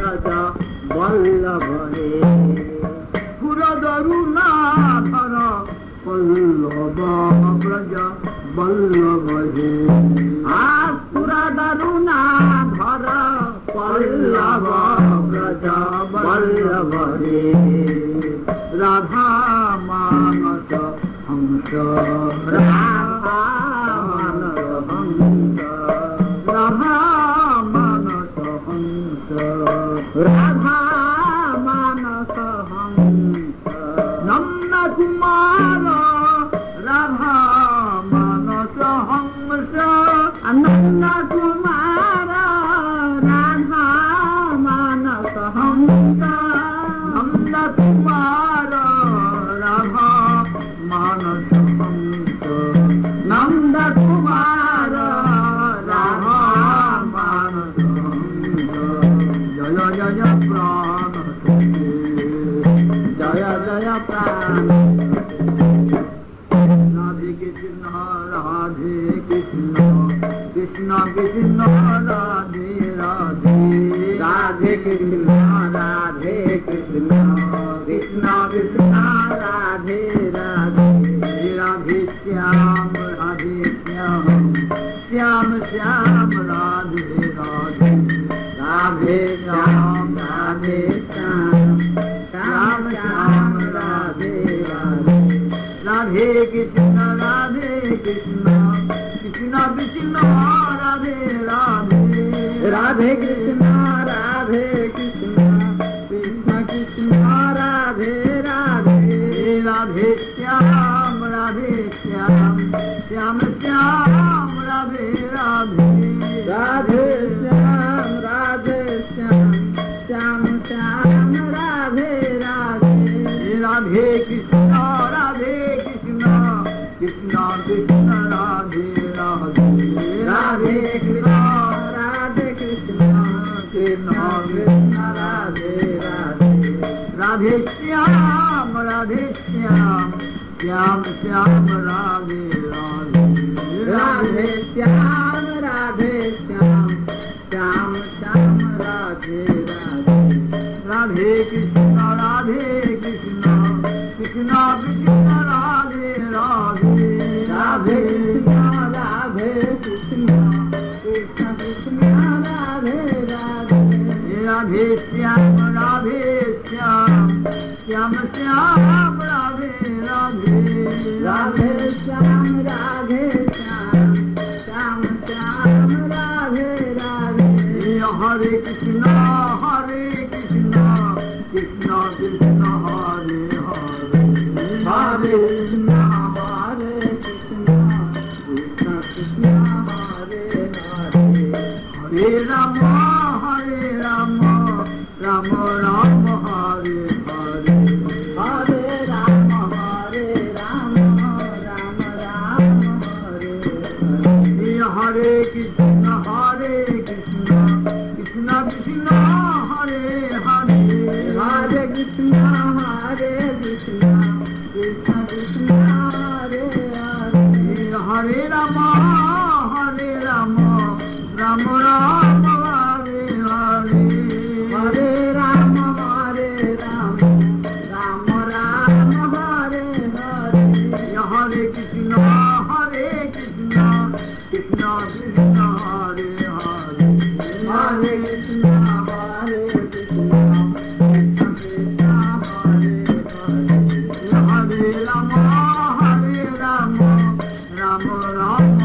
राजा वल्लभ रे पुरदरुनाधर वल्लभ ब्रज वल्लभ रे पुरदरुनाधर वल्लभ ब्रज वल्लभ रे राधा मानस हंस राधा मानस हंस राधा मानस हंस राधा मानस हंस नंद कुमार राधा मानस हंस नंद कुमार राधा मानस हंस नंद कुमार राधा मानस हंस नंद कुमार राधा मानस हंस जय जय प्राण जय जय प्राण राधे कृष्ण कृष्ण कृष्ण राधे राधे राधे कृष्ण राधे कृष्ण कृष्ण कृष्ण राधे राधे राधे श्याम श्याम श्याम राधे राधे राधे श्याम राधे श्याम श्याम श्याम राधे राधे राधे कृष्ण कृष्ण कृष्ण राधे राधे राधे कृष्ण कृष्ण कृष्ण कृष्ण राधे राधे राधे श्याम श्याम श्याम श्याम राधे राधे राधे श्याम श्याम श्याम श्याम राधे राधे राधे कृष्ण कृष्ण कृष्ण कृष्ण राधे राधे राधे कृष्ण कृष्ण कृष्ण कृष्ण राधे राधे राधे श्याम श्याम श्याम श्याम राधे राधे राधे श्याम श्याम श्याम श्याम राधे राधे राधे कृष्ण कृष्ण कृष्ण कृष्ण राधे राधे राधे कृष्ण कृष्ण कृष्ण राधे राधे राधे श्याम श्याम श्याम राधे राधे राधे श्याम श्याम श्याम श्याम राधे राधे हरे कृष्ण कृष्ण कृष्ण हरे हरे हरे कृष्ण कृष्ण कृष्ण हरे हरे हरे राम राम राम हरे हरे हरे राम राम राम हरे हरे हरे कृष्ण कृष्ण कृष्ण हरे हरे हरे कृष्ण कृष्ण कृष्ण हरे हरे हरे राम राम राम हरे हरे हरे राम राम राम हरे हरे हरे कृष्ण कृष्ण कृष्ण हरे हरे हरे कृष्ण हरे कृष्ण कृष्ण कृष्ण हरे हरे हरे राम राम राम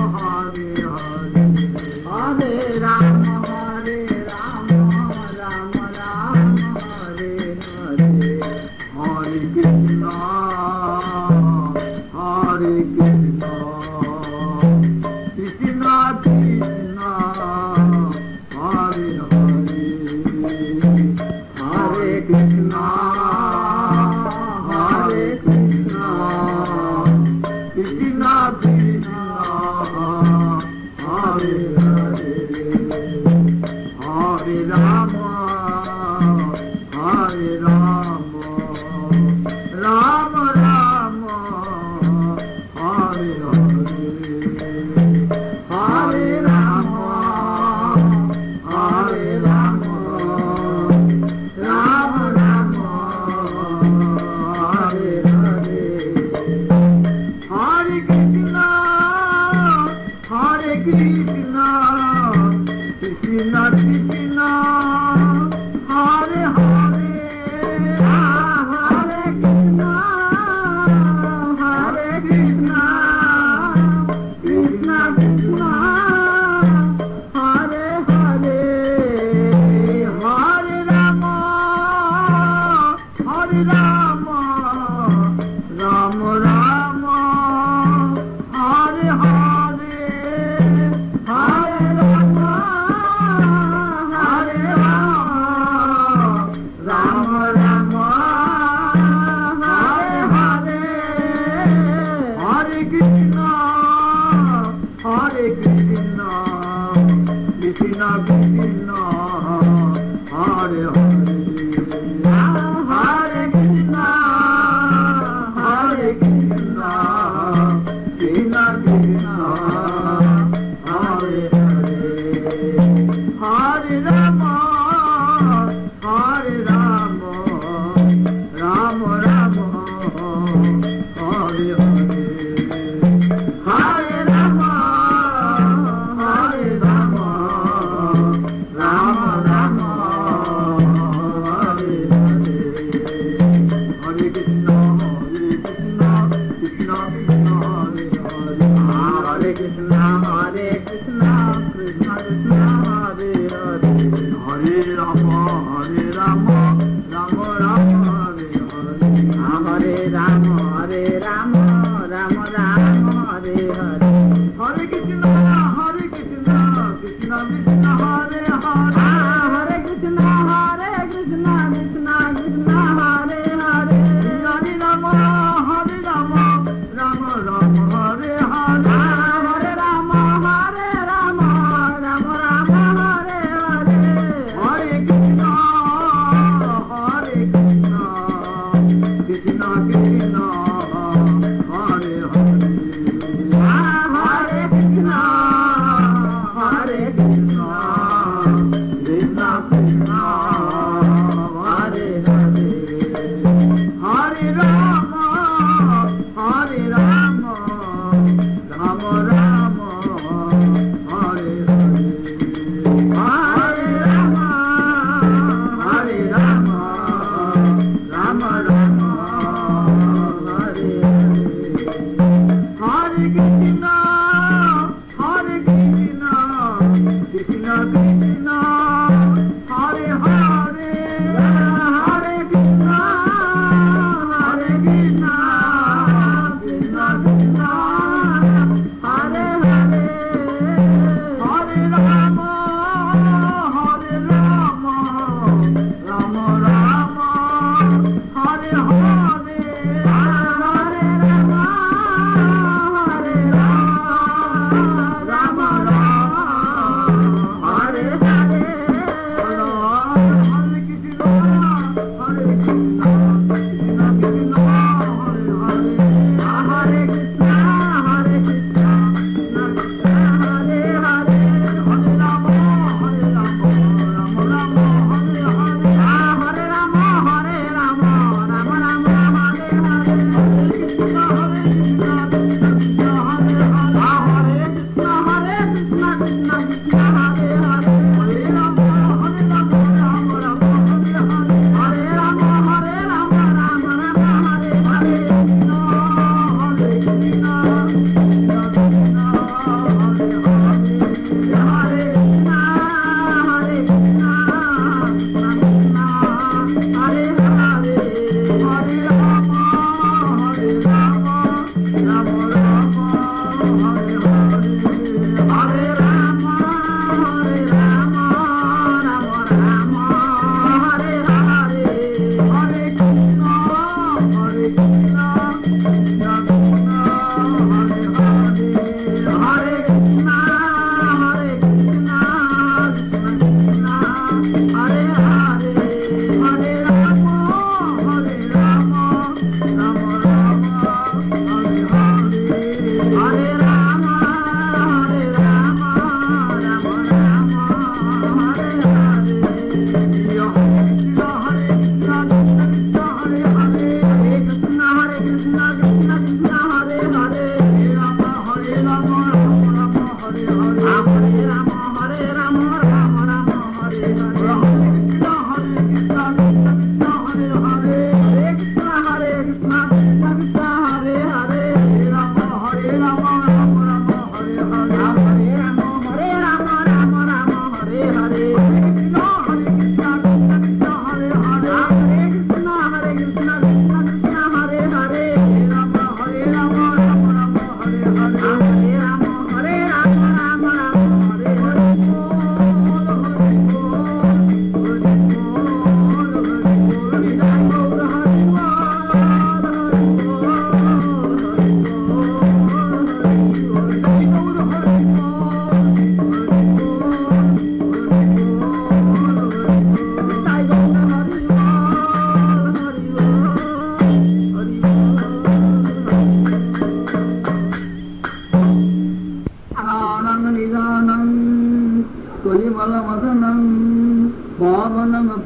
हरे हरे हरे राम राम राम हरे हरे हरे कृष्ण कृष्ण कृष्ण हरे हरे हरे कृष्ण कृष्ण कृष्ण हरे हरे हरे राम राम राम Hare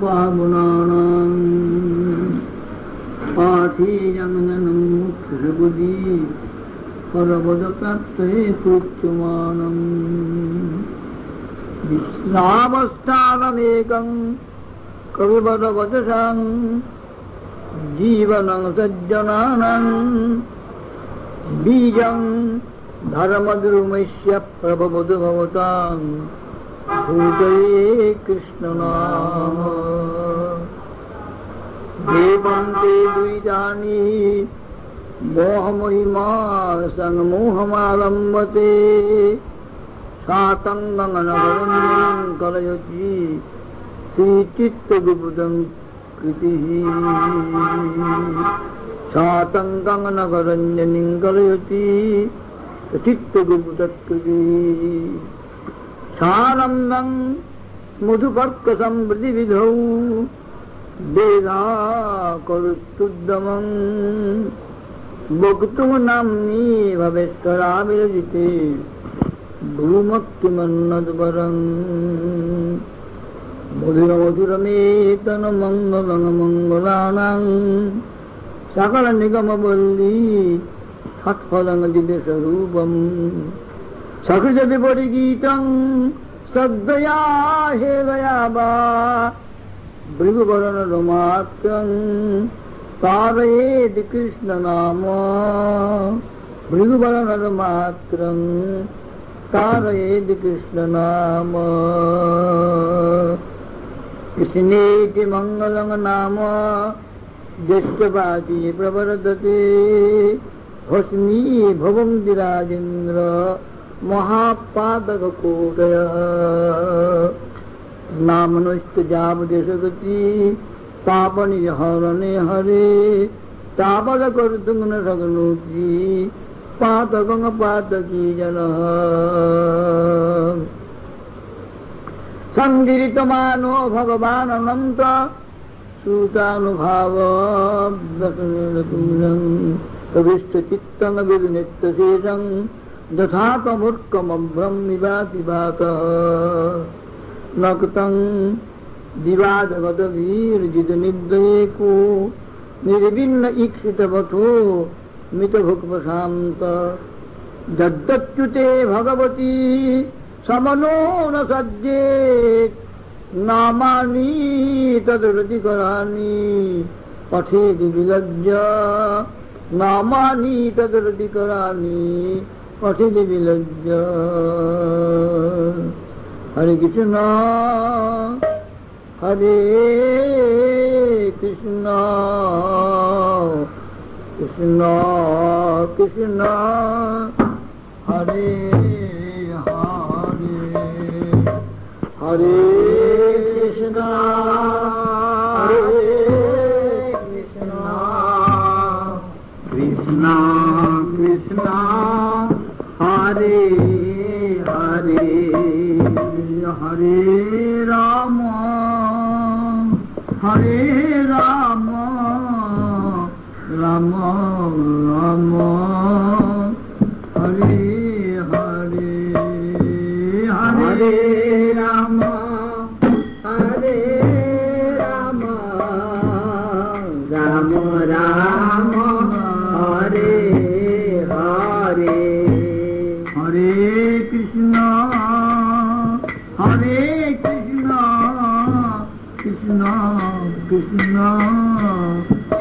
पावनानां पाथेयंगनं मुक्षुबुद्धि परवदप्राप्तये कृत्यमानं विश्रामस्थानमेकं कविवरवचसां जीवनं सज्जनानां बीजं धर्मद्रुमस्य प्रभवतु भवतां भूतये कृष्णनाम देवन्ते द्वैतानि मोहमहिमा संमोहमालम्बते सातङ्गनगरं कलयति श्रीचित्तगुप्तं कृतिः सातङ्गनगरञ्जनिं कलयति चित्तगुप्तकृतिः सानन्दं मधुपर्कसंवृतिविधौ वेदाकरुत्तुद्दमं वक्तुं नाम्नि भवेश्वराविरजिते भूमक्तिमन्नद्वरं मधुरमधुरमेतन्मङ्गलमङ्गलानां सकलनिगमवल्ली सत्फलङ्गितस्वरूपं सकृजविपरिगीतं श्रद्धया हेलया वा भृगुवरणमात्रं तारयेत् कृष्णनाम भृगुवरणमात्रं तारयेत् कृष्णनाम कृष्णेति मङ्गलं नाम ज्येष्ठवादी प्रवर्तते भस्मी भवं विराजेन्द्र महापादककोटयः नामनस्तुजावदेशगति पापनिहरणे हरे तावदकर्तुं न शक्नोति पातकं पातकी जनः सङ्कीर्तमानो भगवान् अनन्त सूतानुभावं कविष्टचित्तं विनित्यशेषं यथात्मूर्खमभ्रं विभाति वातः नक्तं दिवाजगतवीर्जितनिर्दयेको निर्विण्ण ईक्षितवथो मितभुक्मशान्त यद्दच्युते भगवती समनो न सज्जेत् नामानि तद्रतिकराणि पठेति विलज्य नामानि तद्रतिकराणि पठेति विलज्य हरे कृष्ण हरे Krishna Krishna Krishna Hare Hare Hare Krishna Krishna Krishna Hare Hare Hare Ram Ram Ram Hare Hare Hare Ram Ram Ram Hare Hare Hare Krishna Krishna Krishna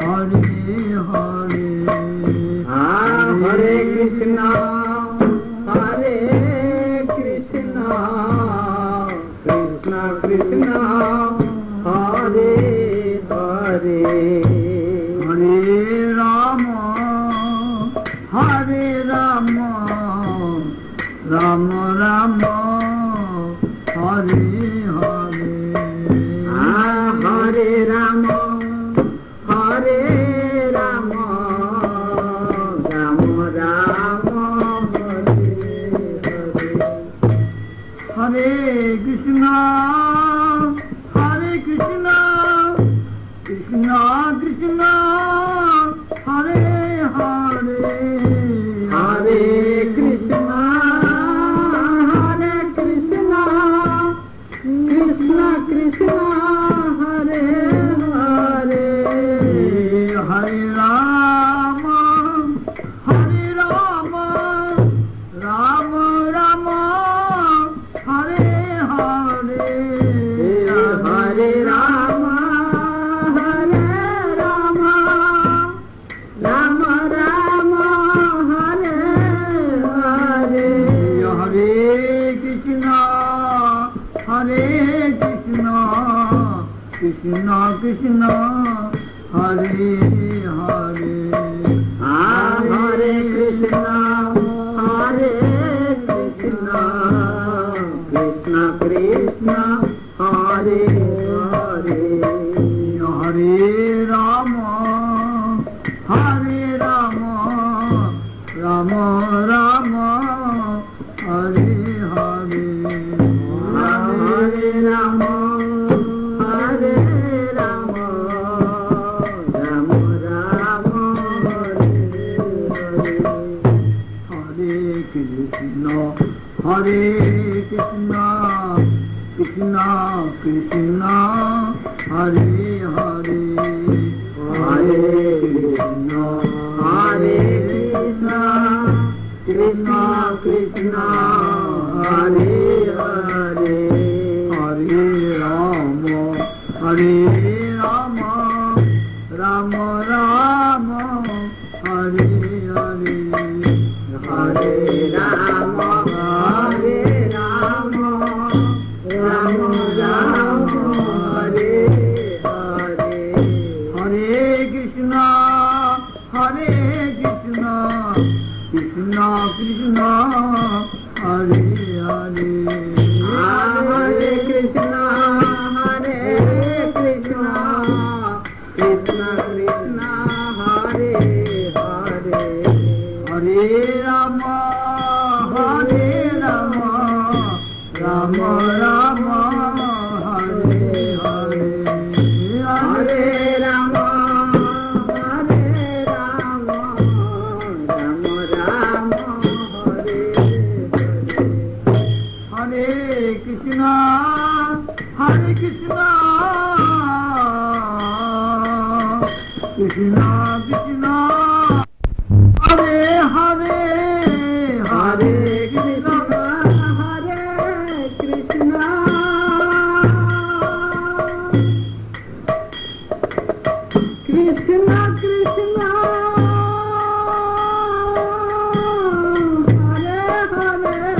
Hare Hare Hare Krishna Krishna Krishna Hare Hare Hare Ram Ram Ram Hare Hare Hare Ram Ram Ram Hare Hare Hare Krishna Krishna Krishna Hare Hare Hare Krishna Krishna Krishna Hare Hare Hare Krishna Krishna Krishna Hare Hare Hare Rama Hare Rama Rama Rama Hare Hare Hare Rama Hare Rama Rama Rama Hare Hare Hare Krishna Hare Krishna Krishna Krishna Hare Hare Hare Krishna Hare Krishna Krishna Krishna Hare Hare Hare Rama Hare Rama Rama Rama Hare Hare Hare Rama Hare Rama Rama Rama Hare Hare Hare Krishna Hare Krishna Krishna Krishna Hare Hare Hare Krishna Hare Krishna Krishna Krishna Hare Hare Hare Rama Hare Rama Rama Rama Hare Hare Hare Rama Hare Rama Rama Rama Hare Hare Hare Krishna Hare Krishna Krishna Krishna Hare Hare Hare Krishna Hare Krishna Krishna Krishna Hare Hare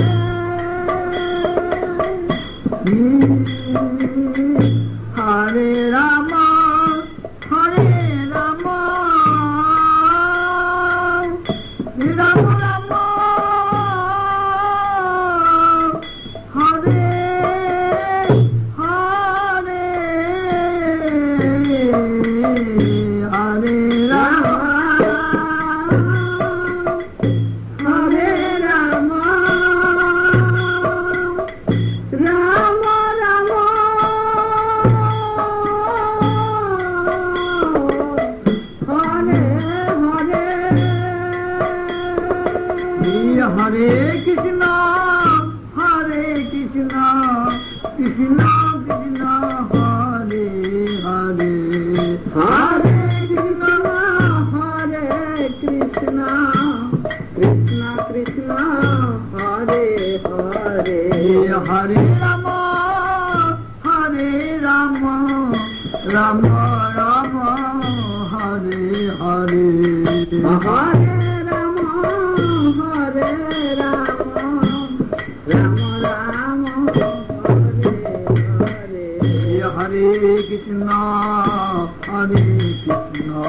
Hare Rama Hare Rama Rama Rama Hare Hare Hare Rama Hare Rama Rama Rama Hare Hare Hare Krishna Hare Krishna Krishna Krishna Hare Hare Hare Krishna Hare Krishna Krishna Krishna Hare Hare Hare Rama Hare Rama Rama Rama Hare Hare Hare Rama Hare Rama Rama Rama Hare Hare Hare Krishna Hare Krishna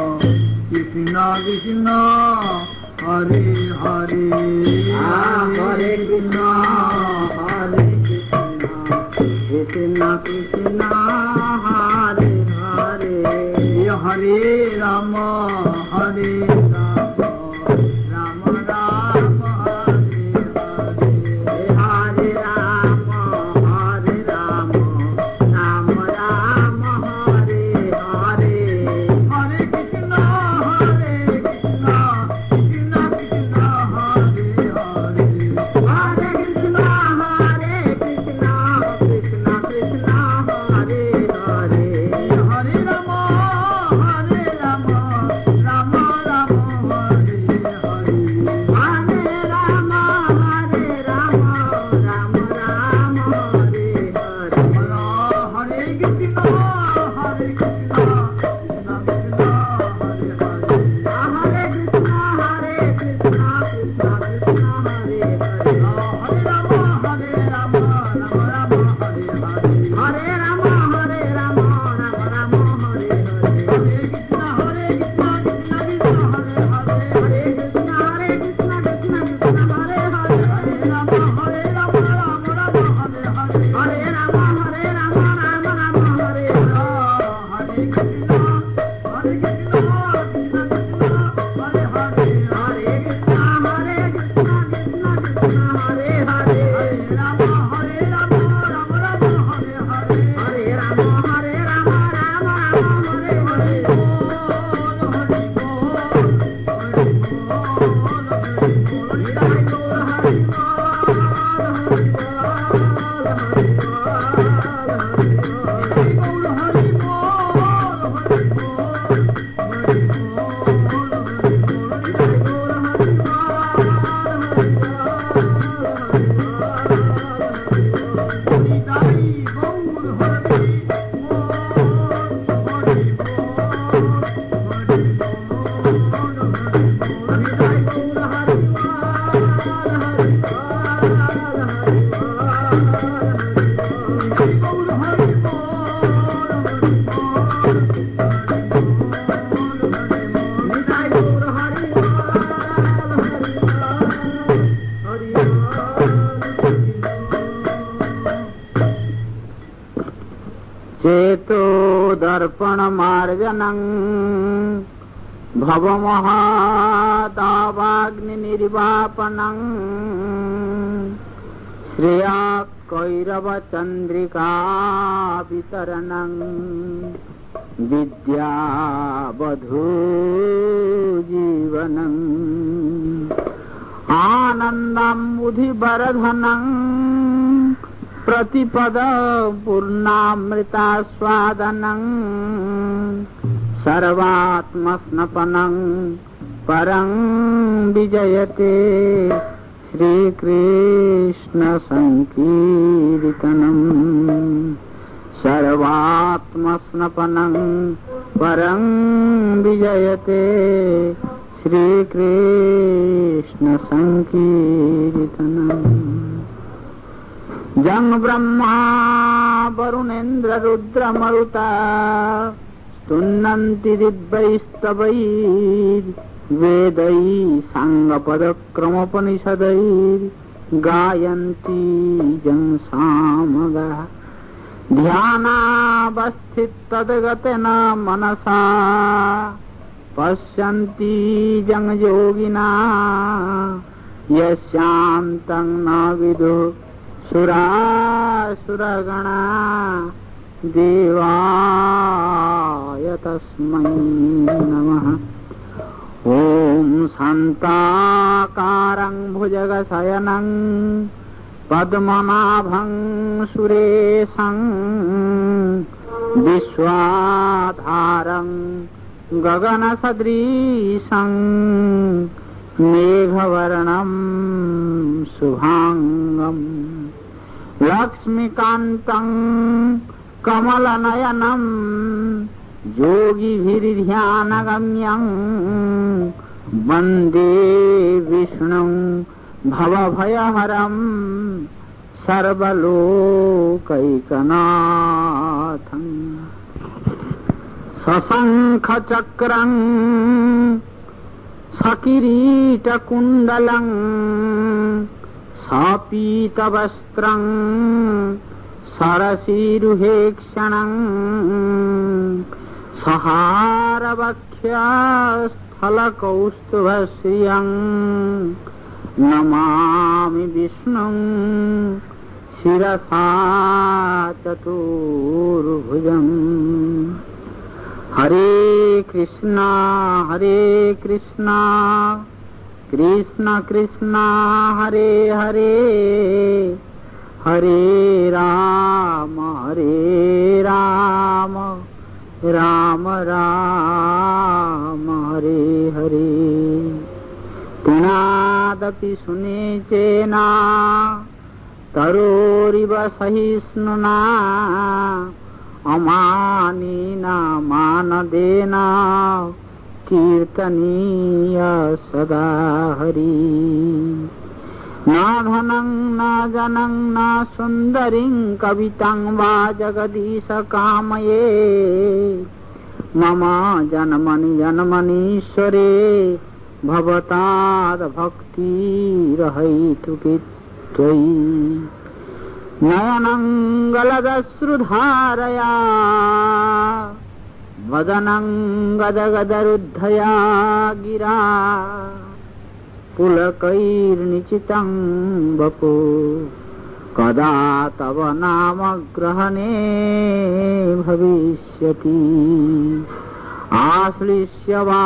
Krishna Krishna Hare Hare Hare Krishna Hare Krishna Krishna Krishna Hare Hare Hare Rama Hare Rama Rama Rama Hare Hare Hare Rama Hare Rama Rama Rama Hare Hare Hare Krishna Hare Krishna Krishna Krishna Hare Hare Hare Krishna Hare Krishna Krishna Krishna Hare Hare Hare Rama Hare Rama Rama Rama Hare Hare चेतो दर्पण मार्जनं भवमहादावाग्नि निर्वापनं श्रेया कैरव चंद्रिका वितरणं विद्या बधू जीवनं आनंदं बुधिवर्धनं प्रतिपद पूर्णामृतास्वादनं सर्वात्मस्नपनं परं विजयते श्रीकृष्ण संकीर्तनं सर्वात्मस्नपनं परं विजयते श्रीकृष्ण संकीर्तनं जं ब्रह्मा वरुणेन्द्र रुद्र मरुता स्तुन्नन्ति दिव्यैस्तवैर्वेदैः साङ्गपदक्रमोपनिषदैर्गायन्ति जं सामगाः ध्यानावस्थिततद्गतेन मनसा पश्यन्ति जं योगिना यस्यान्तं न विदुः सुरासुरगणा देवाय तस्मै नमः। ॐ शान्ताकारं भुजगशयनं पद्मनाभं सुरेशं विश्वाधारं गगनसदृशं मेघवर्णं शुभांगं लक्ष्मीकान्तं कमलनयनं योगिभिर्ध्यानगम्यं वन्दे विष्णुं भवभयहरं सर्वलोकैकनाथं सशङ्खचक्रं सकिरीटकुण्डलं सापीतवस्त्रं सरसीरुहेक्षणं सहारवक्षस्थलकौस्तुभश्रियं नमामि विष्णुं शिरसा चतुर्भुजम्। हरे कृष्णा कृष्ण कृष्ण हरे हरे हरे राम राम राम हरे हरे। पुनादपि सुनेचेना तरोरिव सहिष्णुना अमानिना मानदेना कीर्तनीय सदा हरि। न धनं न जनं न सुन्दरीं कवितां वा जगदीश कामये मम जन्मनि जन्मनीश्वरे भवताद्भक्तिरहैतुकी त्वयि। नयनं गलदश्रुधारया वदनं गदगदरुद्धया गिरा पुलकैर्निचितं वपु कदा तव नाम ग्रहणे भविष्यति। आश्लिष्य वा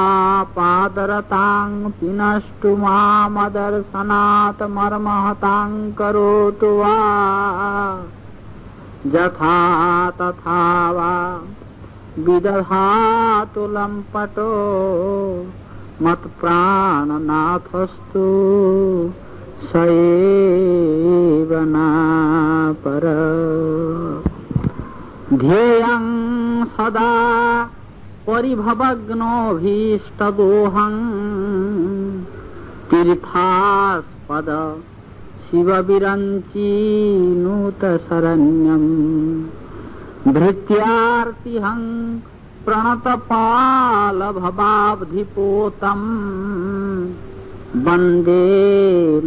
पादरतां पिनष्टु मामदर्शनात् मर्महतां करोतु वा यथा तथा वा विदधातु लम्पटो मत्प्राणनाथस्तु स एव न पर। ध्येयं सदा परिभवग्नोऽभीष्टदोहं तीर्थास्पद शिव विरंचीनूत शरण्यम भृत्यार्तिहं प्रणतपाल भवाब्धिपोतम वंदे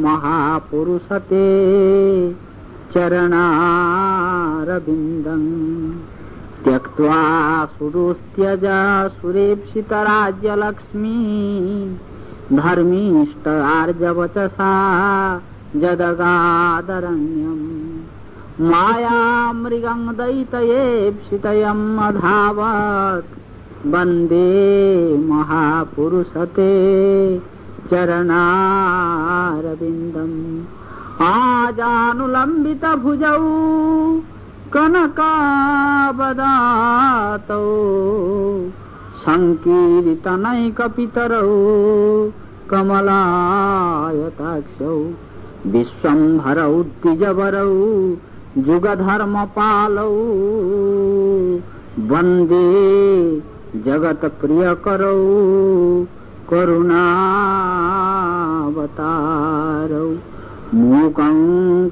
महापुरुषते चरणारविंदं त्यक्त्वा सुदुस्त्यज सुरेप्सितराज्यलक्ष्मी धर्मीष्ट आर्जवचसा जदगादरण्यम् मायामृगं दैतयेप्सितयम् अधावत् वन्दे महापुरुषते चरणारविन्दम् आजानुलम्बितभुजौ कनकावदातौ संकीर्तनैकपितरौ कमलायताक्षौ विश्वम्भरौ द्विजवरौ जुगधर्मपालौ वन्दे जगत्प्रियकरौ करुणावतारौ मूकं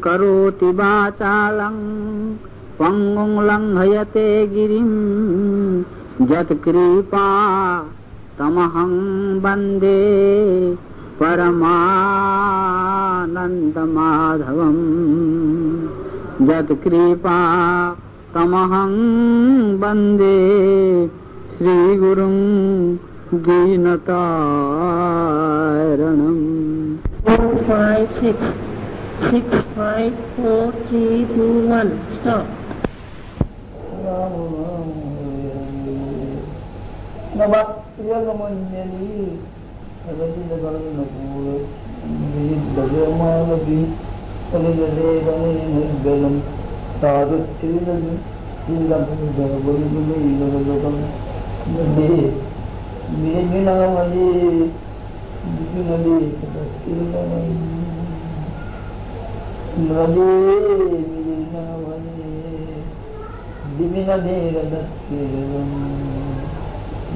करोति वाचालं पंगुं लंघयते गिरिं यत्कृपा तमहं वन्दे परमानन्दमाधवम् यत्कृपा तमहं वन्दे श्रीगुरुं दीनतारणम् 456654321 stop. Nabat dia namanya ni, kalau di negara ni nak boleh, di bagaimana lebih, kalau jadi kalau ni dalam tarikh cerita ni, dalam boleh boleh dalam jadi ni nama ni, ni nanti Nadi Navani Diminade Radakhiram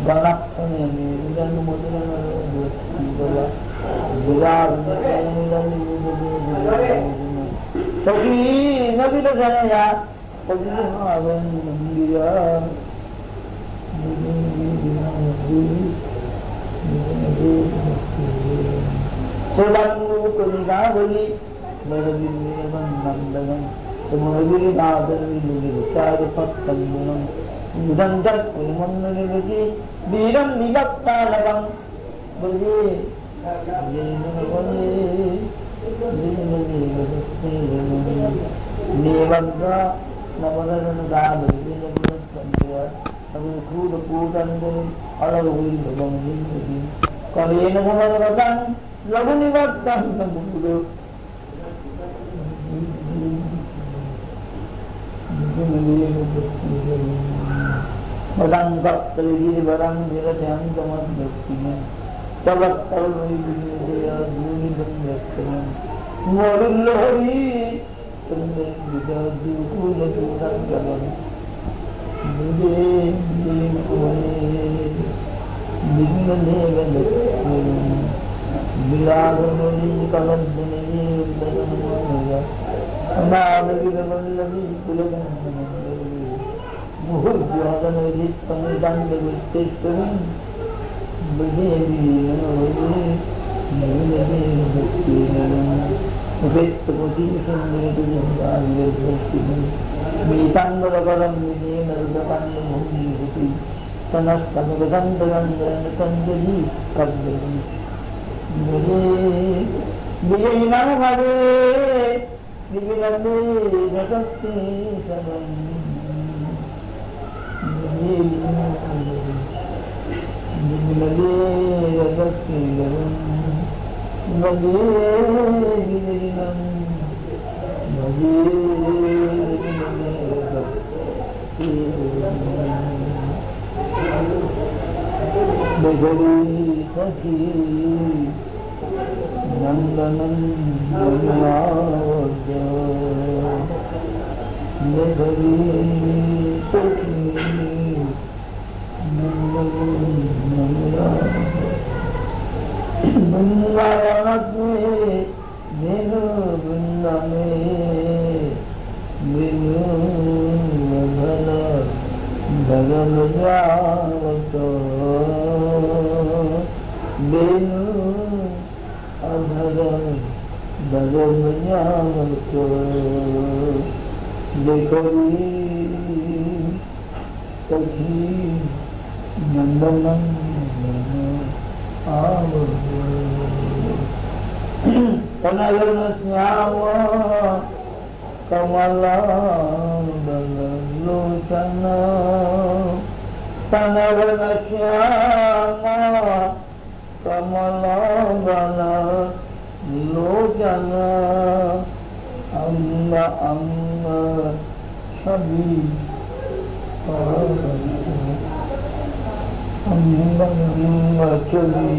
Galakani Janumudana Gula Gulab Soki Nabila Janaya Padihavan Nandiya Solangu Kunigavali Nandam, Tumagiri Nadari, Chari Patanam, Mudanjat, Munanagi, Biram Nilaptalam, Bali, Nevandra, Navaran Gadu, through the food and all of the wind, Korean Navaran, Lavunivatam, barang tak terjadi barang dia jangan zaman berkini. Kalau dia dunia berkini, mulut lori tentang kita diukur dan jalan. Dia bila kalau lagi pulang muhur jalan lagi pengidan begitu sering begini begitu posisi itu yang militan beragam ini merupakan bukti panas kemudian dengan jadi kajian jadi mana ada dibilang nasasti sabang dibilang nasasti sabang bagi dibilang bagi sakit Nandanam Namaja Nedari Sokhi Nandanam Namaja Vrindavan में menu Vrindavan menu Bhagan जावत बेनु अधर भगन जावत देखी सखी नंदन कनगन श्याम कमला लोचन कनगन श्याम कमला लोचन अंग अंग छवि अंग छवि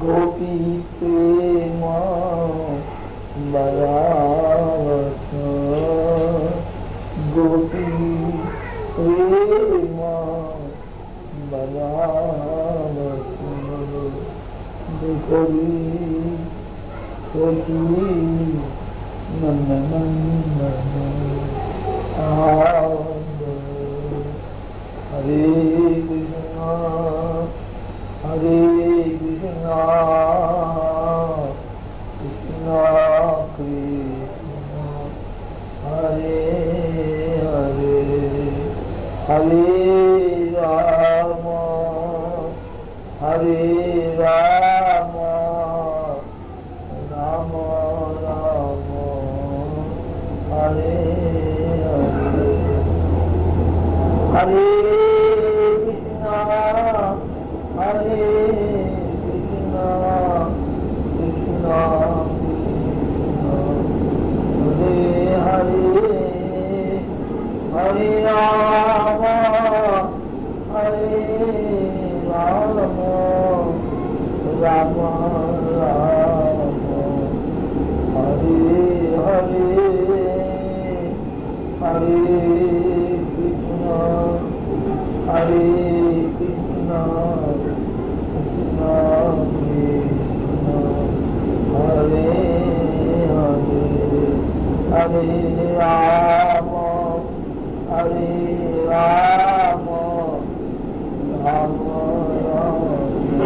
गोपी प्रेम बरावत गोपी प्रेम बरावत देखी सखी नंदन हरे कृष्णा हरे कृष्णा कृष्णा कृष्णा हरे हरे हरे राम हरे राम राम राम हरे हरे हरे कृष्णा हरे कृष्णा कृष्णा हरे हरे हरे राम राम राम हरे हरे हरे कृष्णा हरे कृष्णा कृष्णा कृष्णा हरे हरे हरे राम राम राम हरे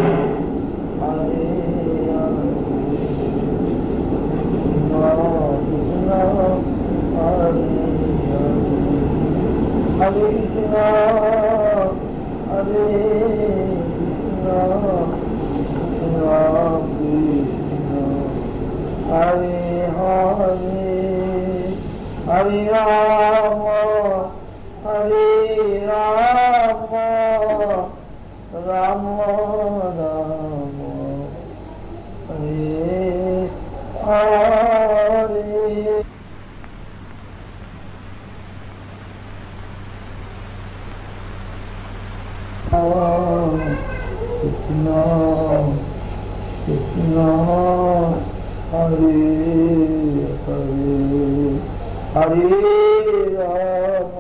हरे कृष्णा हरे Krishna Krishna Krishna Hare Hare Hare Ram Ram Ram Hare Hare Krishna Krishna Hare Hare Hare Ram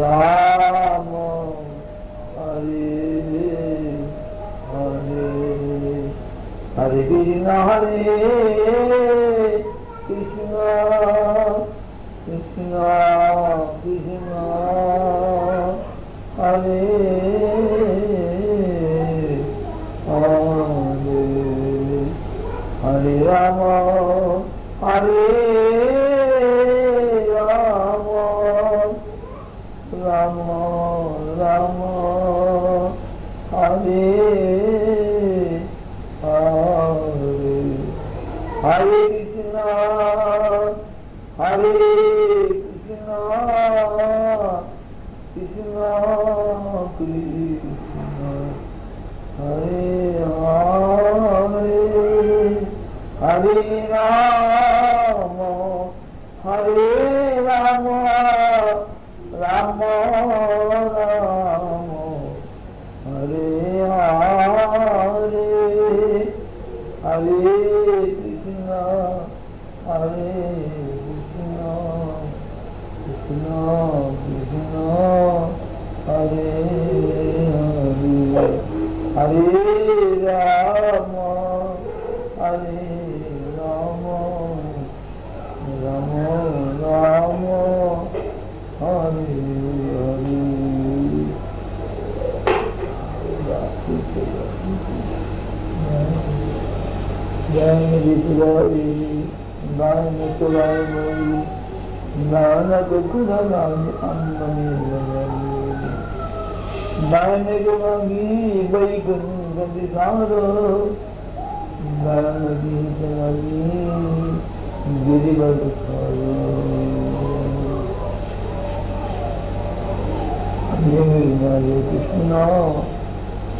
Ram Hare Hare Hare Krishna Krishna Krishna Hare Hare Hare Rama Hare Rama Rama Rama Hare Hare Hare Krishna Krishna Krishna Hare Hare Hare Rama Hare Rama Rama Rama Hare Hare Hare Krishna Krishna Krishna Hare Hare Hare Rama Hare Rama Rama Rama Hare Hare Jai Nidhi Jai Muturai Mori Nanak Kura Nami Ammani Lavali Jai Nidhi Vaikundati Saro Jai Nidhi Jai Girivadu Saro Hare Krishna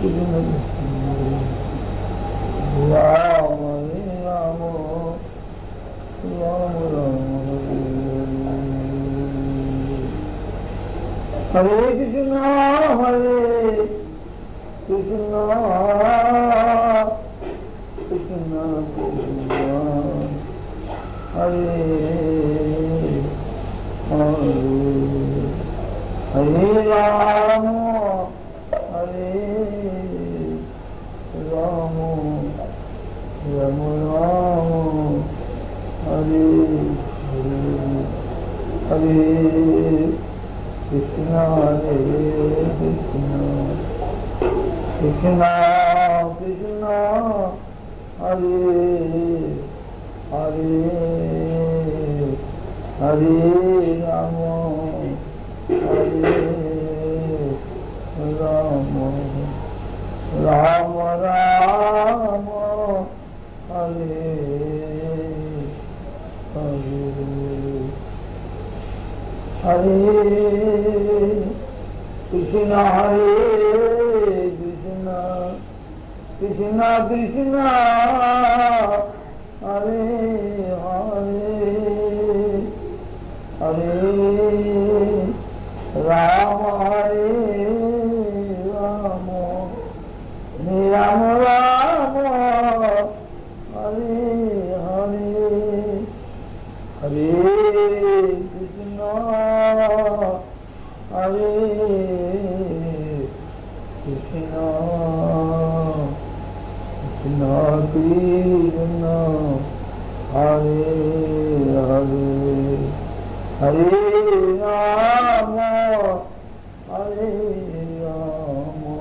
Krishna Rama Rama Rama Rama Hare Krishna Krishna Krishna Hare Hare Hare Rama Hare Rama Rama Rama Hare Hare Krishna Krishna Krishna Hare Hare Hare Rama Hare Rama Rama Rama Hare Hare Hare Krishna Krishna Krishna Krishna Hare Hare Hare Rama Hare Rama Rama Rama Hare Hare Hare Krishna Hare Krishna Krishna Krishna Hare Hare Hare Rama Hare Rama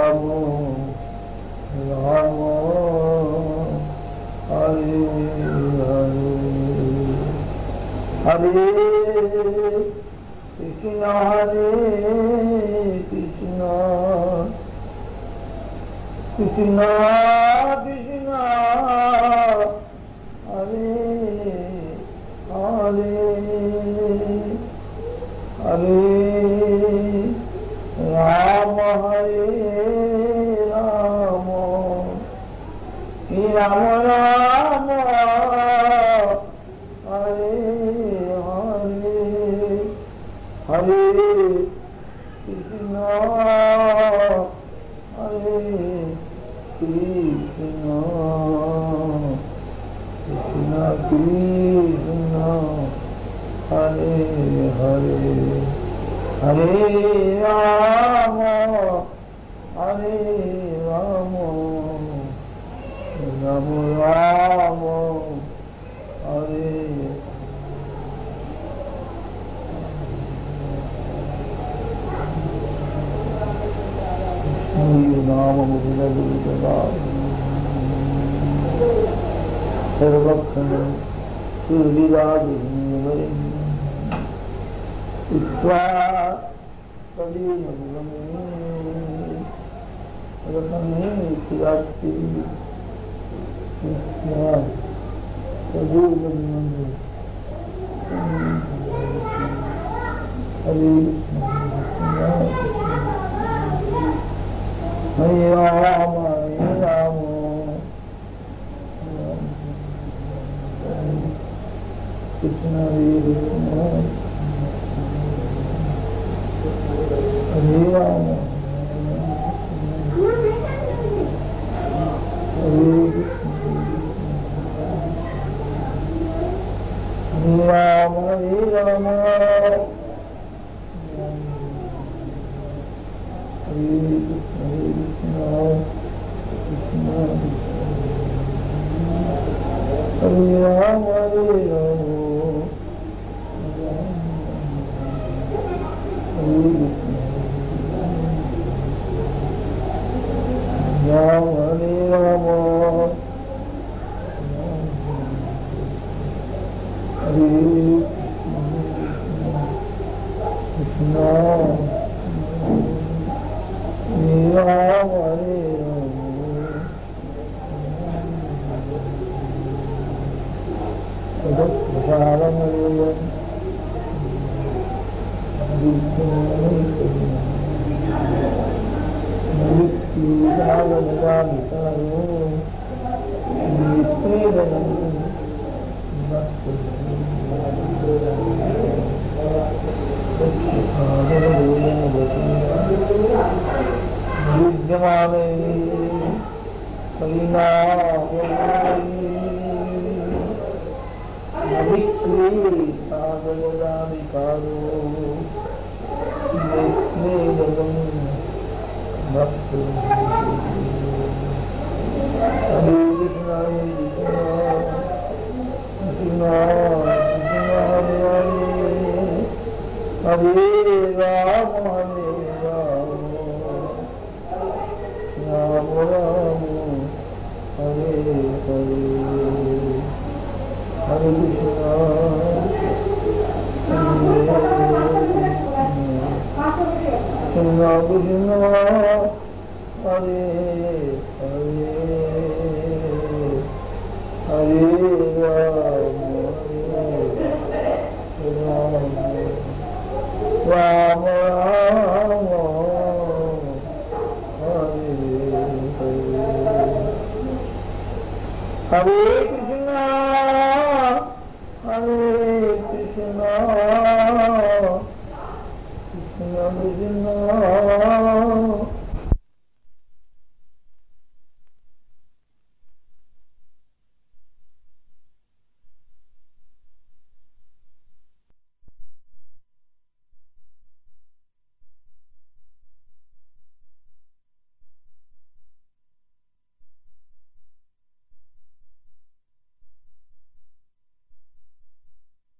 Rama Rama Hare Hare Hare Krishna Krishna Krishna Krishna Hare Hare Hare Rama Hare Rama Rama Rama Hare Hare Hare Krishna Hare Krishna Krishna Krishna Hare Hare Hare Hare Rama Hare Rama Rama Rama Hare Namo Buddha Buddha Sarvakkhana Surviraja Iswa Kadina Rakami Tirati Iswa Kadina Hare Hare Rama Hare Rama Krishna Hare Krishna Hare Rama Hare Rama Hare Rama Hare Krishna